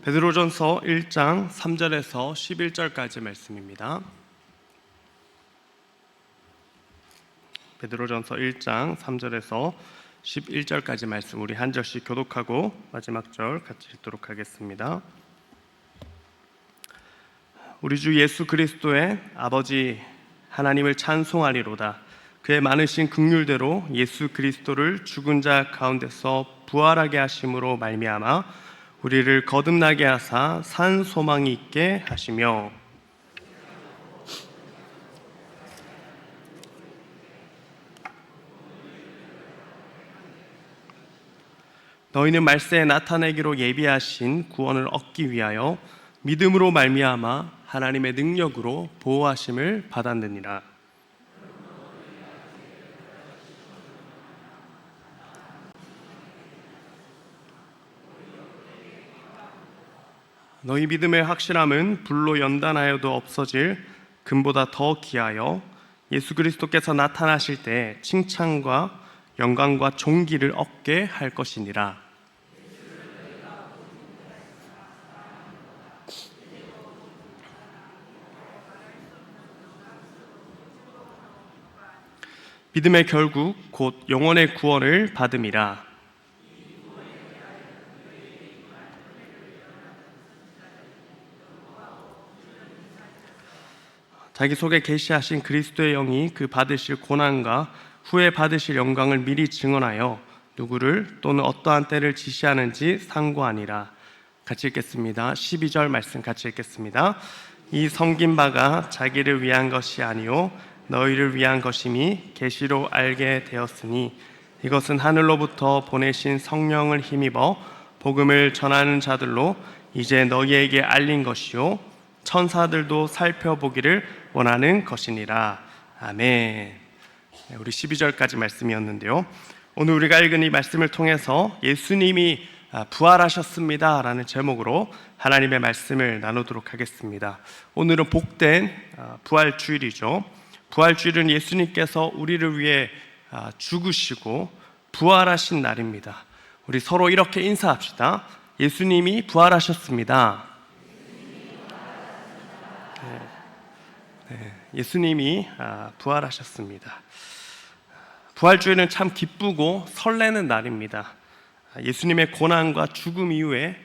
베드로전서 1장 3절에서 11절까지 말씀입니다. 베드로전서 1장 3절에서 11절까지 말씀, 우리 한 절씩 교독하고 마지막 절 같이 읽도록 하겠습니다. 우리 주 예수 그리스도의 아버지 하나님을 찬송하리로다. 그의 많으신 긍휼대로 예수 그리스도를 죽은 자 가운데서 부활하게 하심으로 말미암아 우리를 거듭나게 하사 산 소망이 있게 하시며, 너희는 말세에 나타내기로 예비하신 구원을 얻기 위하여 믿음으로 말미암아 하나님의 능력으로 보호하심을 받았느니라. 너희 믿음의 확실함은 불로 연단하여도 없어질 금보다 더 귀하여 예수 그리스도께서 나타나실 때 칭찬과 영광과 존귀를 얻게 할 것이니라. 믿음의 결국 곧 영원의 구원을 받음이라. 자기 속에 계시하신 그리스도의 영이 그 받으실 고난과 후에 받으실 영광을 미리 증언하여 누구를 또는 어떠한 때를 지시하는지 상고하니라. 같이 읽겠습니다. 12절 말씀 같이 읽겠습니다. 이 섬긴 바가 자기를 위한 것이 아니요 너희를 위한 것임이 계시로 알게 되었으니 이것은 하늘로부터 보내신 성령을 힘입어 복음을 전하는 자들로 이제 너희에게 알린 것이요 천사들도 살펴보기를 원하는 것이니라. 아멘. 우리 12절까지 말씀이었는데요, 오늘 우리가 읽은 이 말씀을 통해서 예수님이 부활하셨습니다 라는 제목으로 하나님의 말씀을 나누도록 하겠습니다. 오늘은 복된 부활주일이죠. 부활주일은 예수님께서 우리를 위해 죽으시고 부활하신 날입니다. 우리 서로 이렇게 인사합시다. 예수님이 부활하셨습니다. 예수님이 부활하셨습니다. 부활주일은 참 기쁘고 설레는 날입니다. 예수님의 고난과 죽음 이후에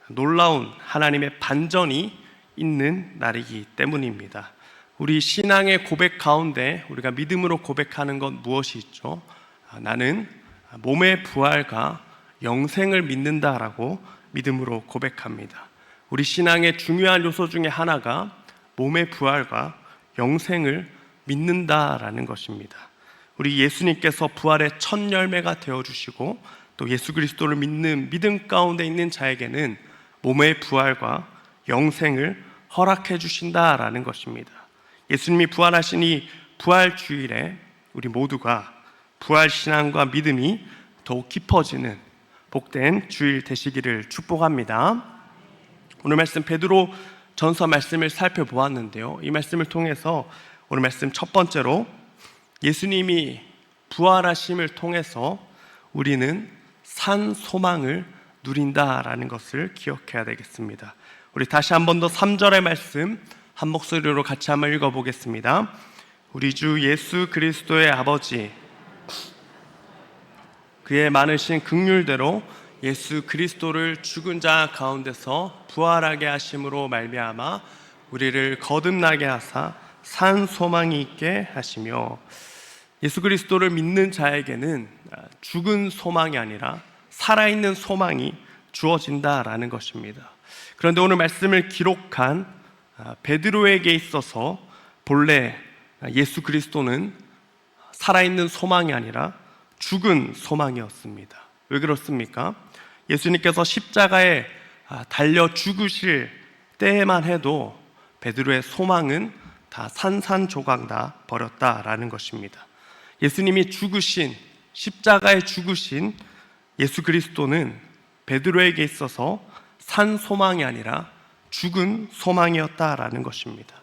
놀라운 하나님의 반전이 있는 날이기 때문입니다. 우리 신앙의 고백 가운데 우리가 믿음으로 고백하는 건 무엇이 있죠? 나는 몸의 부활과 영생을 믿는다라고 믿음으로 고백합니다. 우리 신앙의 중요한 요소 중에 하나가 몸의 부활과 영생을 믿는다라는 것입니다. 우리 예수님께서 부활의 첫 열매가 되어주시고 또 예수 그리스도를 믿는 믿음 가운데 있는 자에게는 몸의 부활과 영생을 허락해 주신다라는 것입니다. 예수님이 부활하신 이 부활주일에 우리 모두가 부활신앙과 믿음이 더욱 깊어지는 복된 주일 되시기를 축복합니다. 오늘 말씀 베드로 전서 말씀을 살펴보았는데요, 이 말씀을 통해서 오늘 말씀 첫 번째로 예수님이 부활하심을 통해서 우리는 산 소망을 누린다라는 것을 기억해야 되겠습니다. 우리 다시 한 번 더 3절의 말씀 한 목소리로 같이 한번 읽어보겠습니다. 우리 주 예수 그리스도의 아버지 그의 많으신 긍휼대로 예수 그리스도를 죽은 자 가운데서 부활하게 하심으로 말미암아 우리를 거듭나게 하사 산 소망이 있게 하시며, 예수 그리스도를 믿는 자에게는 죽은 소망이 아니라 살아있는 소망이 주어진다라는 것입니다. 그런데 오늘 말씀을 기록한 베드로에게 있어서 본래 예수 그리스도는 살아있는 소망이 아니라 죽은 소망이었습니다. 왜 그렇습니까? 예수님께서 십자가에 달려 죽으실 때만 해도 베드로의 소망은 다 산산조각 나 버렸다라는 것입니다. 예수님이 죽으신, 십자가에 죽으신 예수 그리스도는 베드로에게 있어서 산 소망이 아니라 죽은 소망이었다라는 것입니다.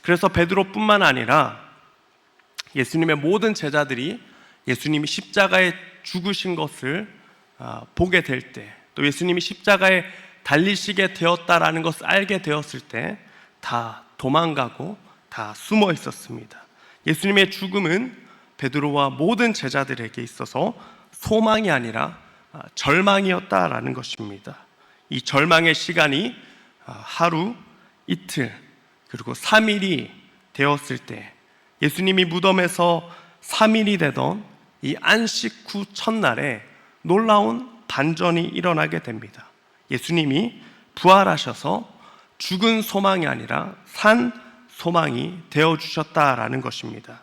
그래서 베드로뿐만 아니라 예수님의 모든 제자들이 예수님이 십자가에 죽으신 것을 보게 될 때, 또 예수님이 십자가에 달리시게 되었다라는 것을 알게 되었을 때 다 도망가고 다 숨어 있었습니다. 예수님의 죽음은 베드로와 모든 제자들에게 있어서 소망이 아니라 절망이었다라는 것입니다. 이 절망의 시간이 하루, 이틀, 그리고 3일이 되었을 때 예수님이 무덤에서 3일이 되던 이 안식 후 첫날에 놀라운 반전이 일어나게 됩니다. 예수님이 부활하셔서 죽은 소망이 아니라 산 소망이 되어주셨다라는 것입니다.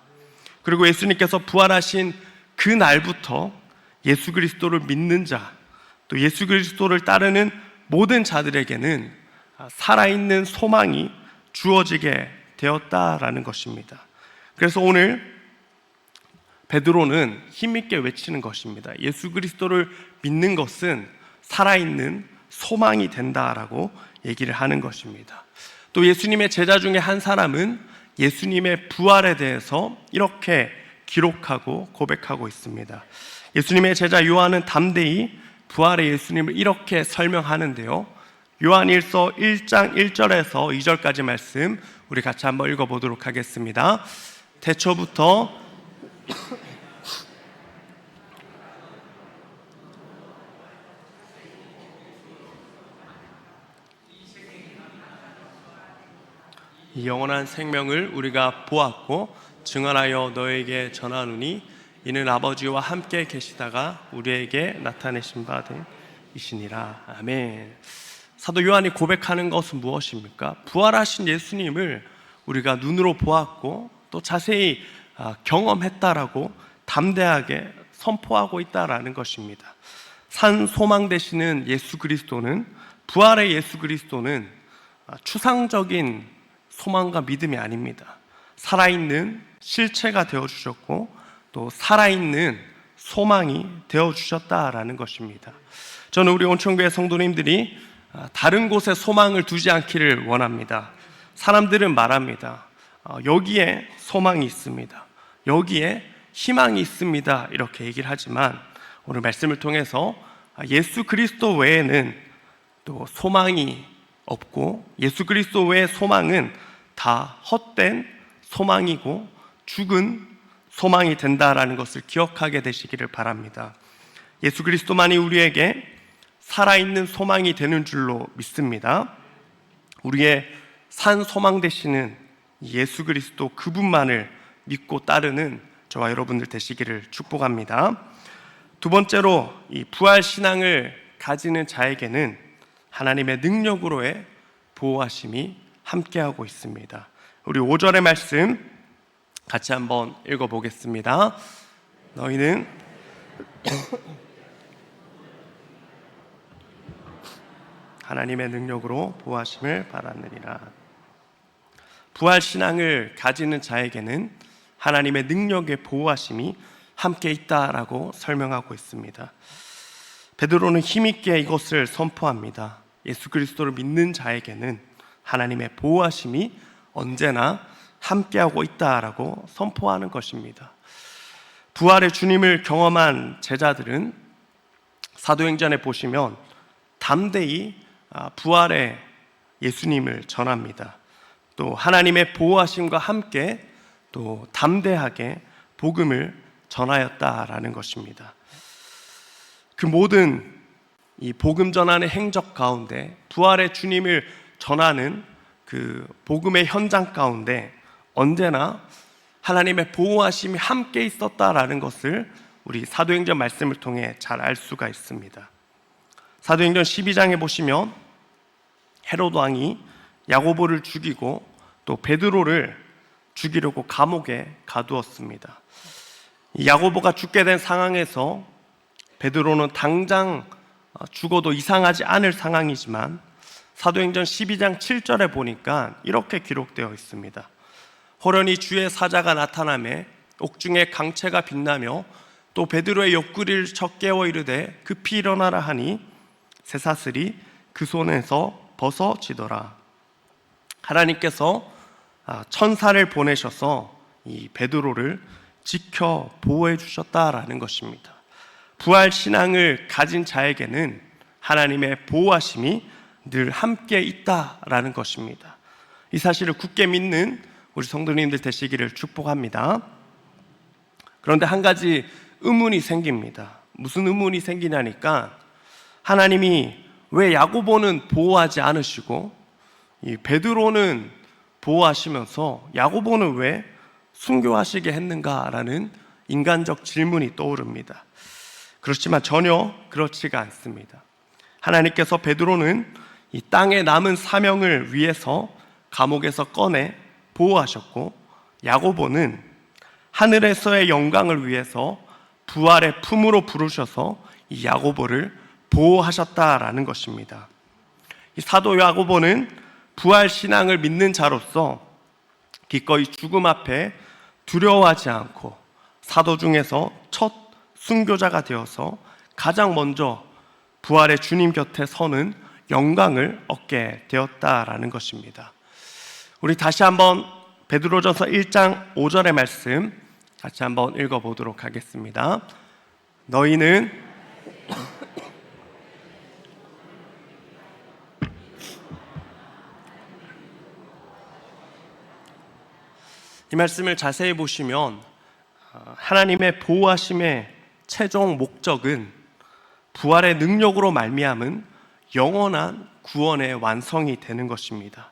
그리고 예수님께서 부활하신 그 날부터 예수 그리스도를 믿는 자, 또 예수 그리스도를 따르는 모든 자들에게는 살아있는 소망이 주어지게 되었다라는 것입니다. 그래서 오늘 베드로는 힘있게 외치는 것입니다. 예수 그리스도를 믿는 것은 살아있는 소망이 된다라고 얘기를 하는 것입니다. 또 예수님의 제자 중에 한 사람은 예수님의 부활에 대해서 이렇게 기록하고 고백하고 있습니다. 예수님의 제자 요한은 담대히 부활의 예수님을 이렇게 설명하는데요. 요한일서 1장 1절에서 2절까지 말씀 우리 같이 한번 읽어보도록 하겠습니다. 태초부터 이 영원한 생명을 우리가 보았고 증언하여 너에게 전하노니 이는 아버지와 함께 계시다가 우리에게 나타내신 바 되시니라. 아멘. 사도 요한이 고백하는 것은 무엇입니까? 부활하신 예수님을 우리가 눈으로 보았고 또 자세히 경험했다라고 담대하게 선포하고 있다라는 것입니다. 산 소망 되시는 예수 그리스도는, 부활의 예수 그리스도는 추상적인 소망과 믿음이 아닙니다. 살아있는 실체가 되어주셨고 또 살아있는 소망이 되어주셨다라는 것입니다. 저는 우리 온천교회 성도님들이 다른 곳에 소망을 두지 않기를 원합니다. 사람들은 말합니다. 여기에 소망이 있습니다. 여기에 희망이 있습니다. 이렇게 얘기를 하지만 오늘 말씀을 통해서 예수 그리스도 외에는 또 소망이 없고 예수 그리스도 외의 소망은 다 헛된 소망이고 죽은 소망이 된다라는 것을 기억하게 되시기를 바랍니다. 예수 그리스도만이 우리에게 살아있는 소망이 되는 줄로 믿습니다. 우리의 산 소망 되시는 예수 그리스도 그분만을 믿고 따르는 저와 여러분들 되시기를 축복합니다. 두 번째로 이 부활 신앙을 가지는 자에게는 하나님의 능력으로의 보호하심이 함께하고 있습니다. 우리 5절의 말씀 같이 한번 읽어보겠습니다. 너희는 하나님의 능력으로 보호하심을 바라느니라. 부활 신앙을 가지는 자에게는 하나님의 능력의 보호하심이 함께 있다라고 설명하고 있습니다. 베드로는 힘있게 이것을 선포합니다. 예수 그리스도를 믿는 자에게는 하나님의 보호하심이 언제나 함께하고 있다라고 선포하는 것입니다. 부활의 주님을 경험한 제자들은 사도행전에 보시면 담대히 부활의 예수님을 전합니다. 또 하나님의 보호하심과 함께 또 담대하게 복음을 전하였다라는 것입니다. 그 모든 이 복음 전하는 행적 가운데 부활의 주님을 전하는 그 복음의 현장 가운데 언제나 하나님의 보호하심이 함께 있었다라는 것을 우리 사도행전 말씀을 통해 잘 알 수가 있습니다. 사도행전 12장에 보시면 헤롯 왕이 야고보를 죽이고 또 베드로를 죽이려고 감옥에 가두었습니다. 야고보가 죽게 된 상황에서 베드로는 당장 죽어도 이상하지 않을 상황이지만 사도행전 12장 7절에 보니까 이렇게 기록되어 있습니다. 호련히 주의 사자가 나타나매 옥중에 강채가 빛나며 또 베드로의 옆구리를 쳐 깨워 이르되 급히 일어나라 하니 쇠사슬이 그 손에서 벗어지더라. 하나님께서 천사를 보내셔서 이 베드로를 지켜 보호해 주셨다라는 것입니다. 부활 신앙을 가진 자에게는 하나님의 보호하심이 늘 함께 있다라는 것입니다. 이 사실을 굳게 믿는 우리 성도님들 되시기를 축복합니다. 그런데 한 가지 의문이 생깁니다. 무슨 의문이 생기냐니까, 하나님이 왜 야고보는 보호하지 않으시고 이 베드로는 보호하시면서 야고보는 왜 순교하시게 했는가라는 인간적 질문이 떠오릅니다. 그렇지만 전혀 그렇지가 않습니다. 하나님께서 베드로는 이 땅에 남은 사명을 위해서 감옥에서 꺼내 보호하셨고, 야고보는 하늘에서의 영광을 위해서 부활의 품으로 부르셔서 이 야고보를 보호하셨다라는 것입니다. 이 사도 야고보는 부활 신앙을 믿는 자로서 기꺼이 죽음 앞에 두려워하지 않고 사도 중에서 첫 순교자가 되어서 가장 먼저 부활의 주님 곁에 서는 영광을 얻게 되었다라는 것입니다. 우리 다시 한번 베드로전서 1장 5절의 말씀 같이 한번 읽어보도록 하겠습니다. 너희는 이 말씀을 자세히 보시면 하나님의 보호하심의 최종 목적은 부활의 능력으로 말미암은 영원한 구원의 완성이 되는 것입니다.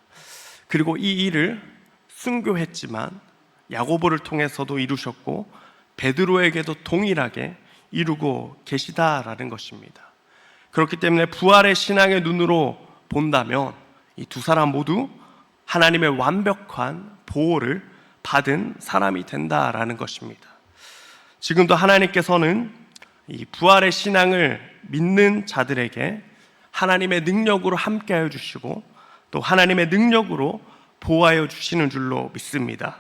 그리고 이 일을 순교했지만 야고보를 통해서도 이루셨고 베드로에게도 동일하게 이루고 계시다라는 것입니다. 그렇기 때문에 부활의 신앙의 눈으로 본다면 이 두 사람 모두 하나님의 완벽한 보호를 받은 사람이 된다라는 것입니다. 지금도 하나님께서는 이 부활의 신앙을 믿는 자들에게 하나님의 능력으로 함께하여 주시고 또 하나님의 능력으로 보호하여 주시는 줄로 믿습니다.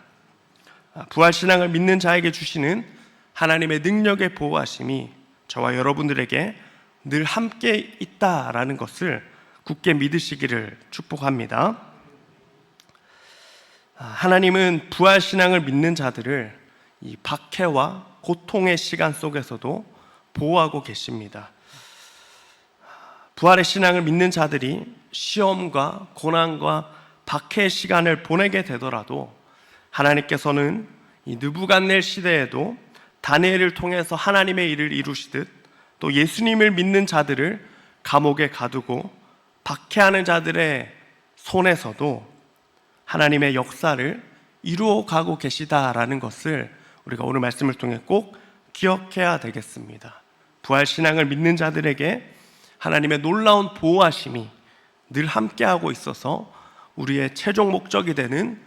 부활 신앙을 믿는 자에게 주시는 하나님의 능력의 보호하심이 저와 여러분들에게 늘 함께 있다라는 것을 굳게 믿으시기를 축복합니다. 하나님은 부활 신앙을 믿는 자들을 이 박해와 고통의 시간 속에서도 보호하고 계십니다. 부활의 신앙을 믿는 자들이 시험과 고난과 박해의 시간을 보내게 되더라도 하나님께서는 이 느부갓네 시대에도 다니엘을 통해서 하나님의 일을 이루시듯 또 예수님을 믿는 자들을 감옥에 가두고 박해하는 자들의 손에서도 하나님의 역사를 이루어가고 계시다라는 것을 우리가 오늘 말씀을 통해 꼭 기억해야 되겠습니다. 부활 신앙을 믿는 자들에게 하나님의 놀라운 보호하심이 늘 함께하고 있어서 우리의 최종 목적이 되는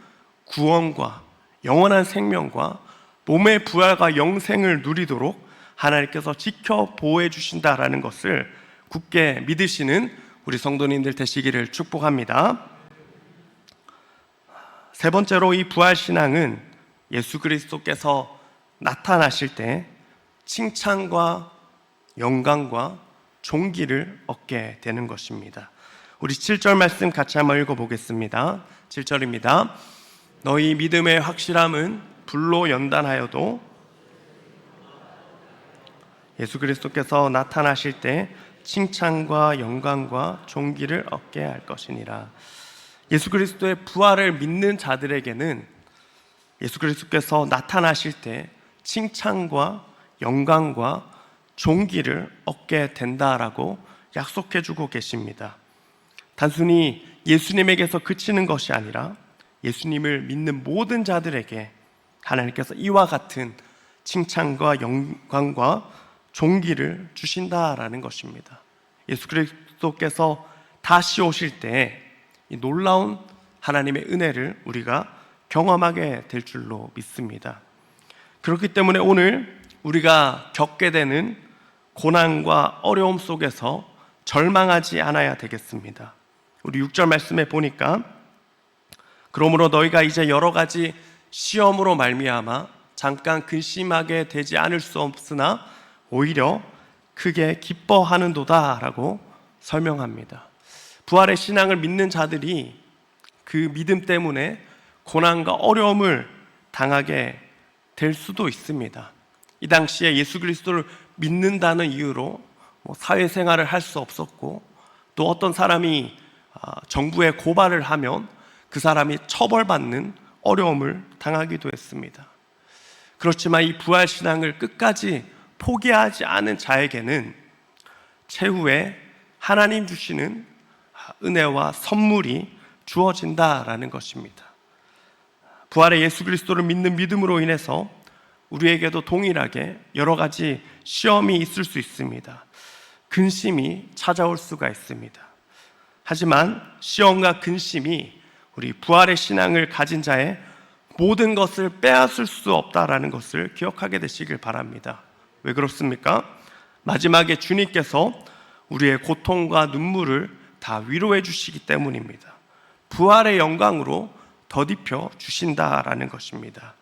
구원과 영원한 생명과 몸의 부활과 영생을 누리도록 하나님께서 지켜 보호해 주신다라는 것을 굳게 믿으시는 우리 성도님들 되시기를 축복합니다. 세 번째로 이 부활 신앙은 예수 그리스도께서 나타나실 때 칭찬과 영광과 존귀를 얻게 되는 것입니다. 우리 7절 말씀 같이 한번 읽어보겠습니다. 7절입니다. 너희 믿음의 확실함은 불로 연단하여도 예수 그리스도께서 나타나실 때 칭찬과 영광과 존귀를 얻게 할 것이니라. 예수 그리스도의 부활을 믿는 자들에게는 예수 그리스도께서 나타나실 때 칭찬과 영광과 존귀를 얻게 된다라고 약속해 주고 계십니다. 단순히 예수님에게서 그치는 것이 아니라 예수님을 믿는 모든 자들에게 하나님께서 이와 같은 칭찬과 영광과 존귀를 주신다라는 것입니다. 예수 그리스도께서 다시 오실 때 이 놀라운 하나님의 은혜를 우리가 경험하게 될 줄로 믿습니다. 그렇기 때문에 오늘 우리가 겪게 되는 고난과 어려움 속에서 절망하지 않아야 되겠습니다. 우리 6절 말씀에 보니까 그러므로 너희가 이제 여러 가지 시험으로 말미암아 잠깐 근심하게 되지 않을 수 없으나 오히려 크게 기뻐하는도다 라고 설명합니다. 부활의 신앙을 믿는 자들이 그 믿음 때문에 고난과 어려움을 당하게 될 수도 있습니다. 이 당시에 예수 그리스도를 믿는다는 이유로 사회생활을 할 수 없었고 또 어떤 사람이 정부에 고발을 하면 그 사람이 처벌받는 어려움을 당하기도 했습니다. 그렇지만 이 부활신앙을 끝까지 포기하지 않은 자에게는 최후에 하나님 주시는 은혜와 선물이 주어진다라는 것입니다. 부활의 예수 그리스도를 믿는 믿음으로 인해서 우리에게도 동일하게 여러 가지 시험이 있을 수 있습니다. 근심이 찾아올 수가 있습니다. 하지만 시험과 근심이 우리 부활의 신앙을 가진 자의 모든 것을 빼앗을 수 없다라는 것을 기억하게 되시길 바랍니다. 왜 그렇습니까? 마지막에 주님께서 우리의 고통과 눈물을 다 위로해 주시기 때문입니다. 부활의 영광으로 덧입혀 주신다라는 것입니다.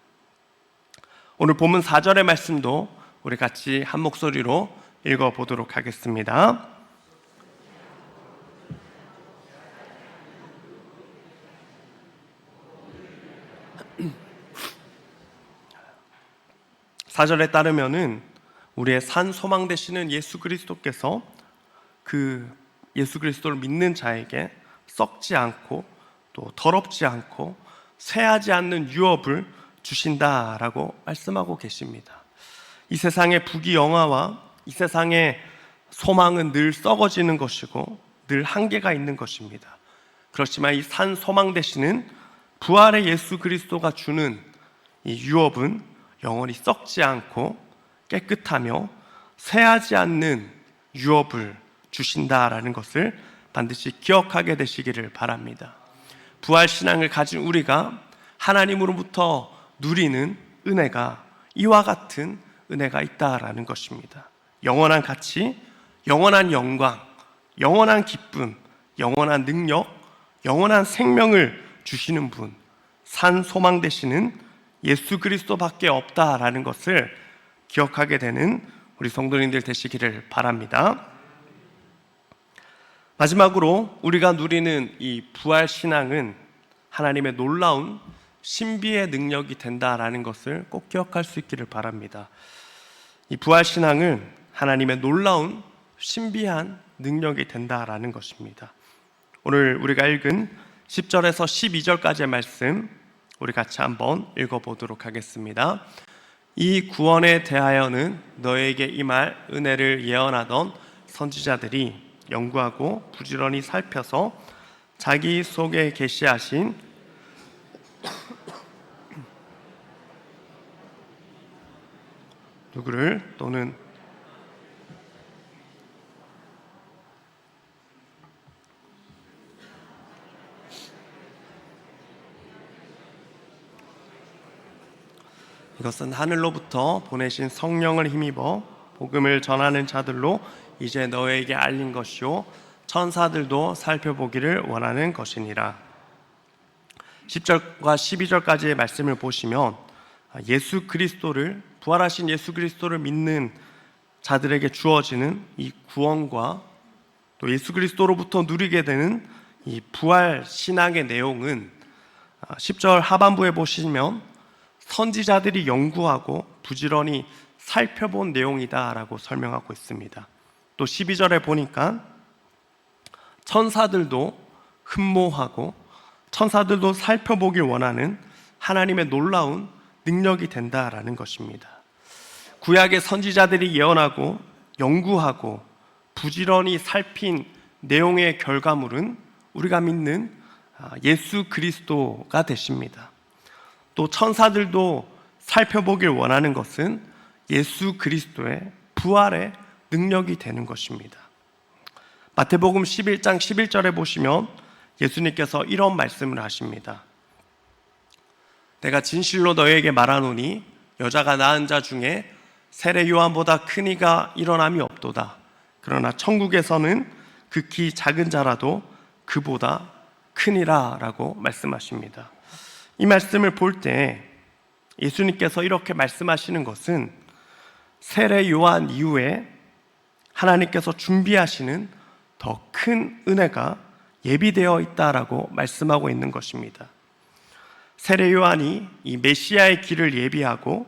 오늘 본문 4절의 말씀도 우리 같이 한 목소리로 읽어보도록 하겠습니다. 사절에 따르면은 우리의 산 소망 되시는 예수 그리스도께서 그 예수 그리스도를 믿는 자에게 썩지 않고 또 더럽지 않고 쇠하지 않는 유업을 주신다라고 말씀하고 계십니다. 이 세상의 부귀영화와 이 세상의 소망은 늘 썩어지는 것이고 늘 한계가 있는 것입니다. 그렇지만 이 산 소망 되시는 부활의 예수 그리스도가 주는 이 유업은 영원히 썩지 않고 깨끗하며 쇠하지 않는 유업을 주신다라는 것을 반드시 기억하게 되시기를 바랍니다. 부활 신앙을 가진 우리가 하나님으로부터 누리는 은혜가 이와 같은 은혜가 있다라는 것입니다. 영원한 가치, 영원한 영광, 영원한 기쁨, 영원한 능력, 영원한 생명을 주시는 분, 산 소망 되시는 예수 그리스도밖에 없다라는 것을 기억하게 되는 우리 성도님들 되시기를 바랍니다. 마지막으로 우리가 누리는 이 부활 신앙은 하나님의 놀라운 신비의 능력이 된다라는 것을 꼭 기억할 수 있기를 바랍니다. 이 부활 신앙은 하나님의 놀라운 신비한 능력이 된다라는 것입니다. 오늘 우리가 읽은 10절에서 12절까지의 말씀 우리 같이 한번 읽어보도록 하겠습니다. 이 구원에 대하여는 너에게 임할 은혜를 예언하던 선지자들이 연구하고 부지런히 살펴서 자기 속에 계시하신 누구를 또는 이것은 하늘로부터 보내신 성령을 힘입어 복음을 전하는 자들로 이제 너에게 알린 것이요 천사들도 살펴보기를 원하는 것이니라. 10절과 12절까지의 말씀을 보시면 예수 그리스도를 부활하신 예수 그리스도를 믿는 자들에게 주어지는 이 구원과 또 예수 그리스도로부터 누리게 되는 이 부활 신앙의 내용은 10절 하반부에 보시면 선지자들이 연구하고 부지런히 살펴본 내용이다라고 설명하고 있습니다. 또 12절에 보니까 천사들도 흠모하고 천사들도 살펴보길 원하는 하나님의 놀라운 능력이 된다라는 것입니다. 구약의 선지자들이 예언하고 연구하고 부지런히 살핀 내용의 결과물은 우리가 믿는 예수 그리스도가 되십니다. 또 천사들도 살펴보길 원하는 것은 예수 그리스도의 부활의 능력이 되는 것입니다. 마태복음 11장 11절에 보시면 예수님께서 이런 말씀을 하십니다. 내가 진실로 너희에게 말하노니 여자가 낳은 자 중에 세례 요한보다 큰 이가 일어남이 없도다. 그러나 천국에서는 극히 작은 자라도 그보다 크니라 라고 말씀하십니다. 이 말씀을 볼 때 예수님께서 이렇게 말씀하시는 것은 세례 요한 이후에 하나님께서 준비하시는 더 큰 은혜가 예비되어 있다라고 말씀하고 있는 것입니다. 세례 요한이 이 메시아의 길을 예비하고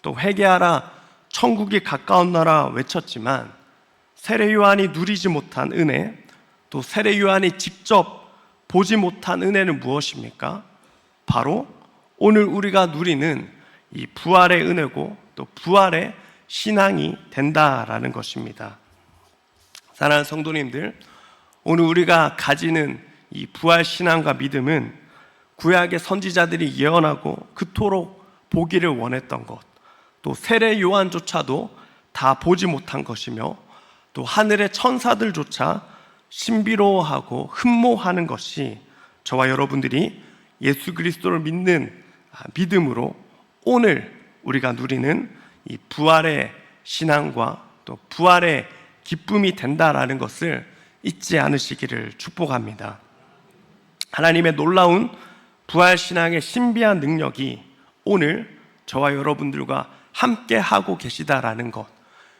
또 회개하라 천국이 가까운 나라 외쳤지만 세례 요한이 누리지 못한 은혜, 또 세례 요한이 직접 보지 못한 은혜는 무엇입니까? 바로 오늘 우리가 누리는 이 부활의 은혜고 또 부활의 신앙이 된다라는 것입니다. 사랑하는 성도님들, 오늘 우리가 가지는 이 부활 신앙과 믿음은 구약의 선지자들이 예언하고 그토록 보기를 원했던 것, 또 세례 요한조차도 다 보지 못한 것이며 또 하늘의 천사들조차 신비로워하고 흠모하는 것이 저와 여러분들이 예수 그리스도를 믿는 믿음으로 오늘 우리가 누리는 이 부활의 신앙과 또 부활의 기쁨이 된다라는 것을 잊지 않으시기를 축복합니다. 하나님의 놀라운 부활 신앙의 신비한 능력이 오늘 저와 여러분들과 함께 하고 계시다라는 것,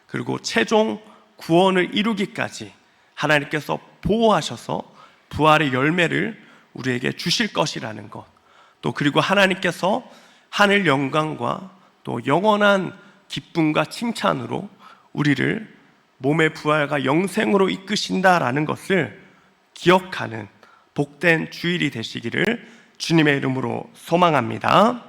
그리고 최종 구원을 이루기까지 하나님께서 보호하셔서 부활의 열매를 우리에게 주실 것이라는 것, 또 그리고 하나님께서 하늘 영광과 또 영원한 기쁨과 칭찬으로 우리를 몸의 부활과 영생으로 이끄신다라는 것을 기억하는 복된 주일이 되시기를 주님의 이름으로 소망합니다.